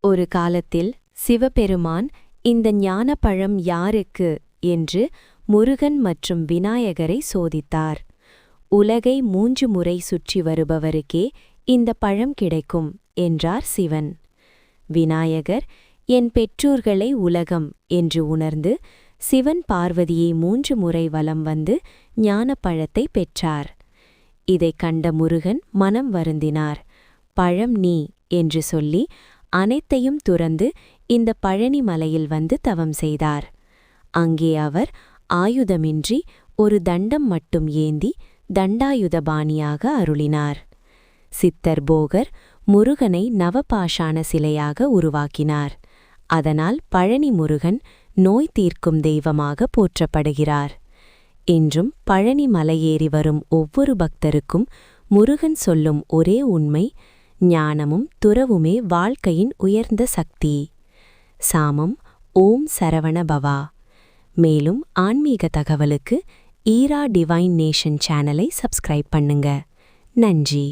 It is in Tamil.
ஒரு காலத்தில் சிவபெருமான் இந்த ஞானப்பழம் யாருக்கு என்று முருகன் மற்றும் விநாயகரை சோதித்தார். உலகை 3 முறை சுற்றி வருபவருக்கே இந்த பழம் கிடைக்கும் என்றார் சிவன். விநாயகர் என் பெற்றோர்களை உலகம் என்று உணர்ந்து சிவன் பார்வதியை 3 முறை வலம் வந்து ஞானப்பழத்தை பெற்றார். இதைக் கண்ட முருகன் மனம் வருந்தினார். பழம் நீ என்று சொல்லி அனைத்தையும் துறந்து இந்த பழனி மலையில் வந்து தவம் செய்தார். அங்கே அவர் ஆயுதமின்றி ஒரு தண்டம் மட்டும் ஏந்தி தண்டாயுதபாணியாக அருளினார். சித்தர் போகர் முருகனை நவபாஷாண சிலையாக உருவாக்கினார். அதனால் பழனி முருகன் நோய் தீர்க்கும் தெய்வமாக போற்றப்படுகிறார். இன்றும் பழனி மலையேறி வரும் ஒவ்வொரு பக்தருக்கும் முருகன் சொல்லும் ஒரே உண்மை, ஞானமும் துறவுமே வாழ்க்கையின் உயர்ந்த சக்தி. சாமம் ஓம் சரவண பவா. மேலும் ஆன்மீக தகவலுக்கு ஈரா டிவைன் நேஷன் சேனலை சப்ஸ்கிரைப் பண்ணுங்க. நன்றி.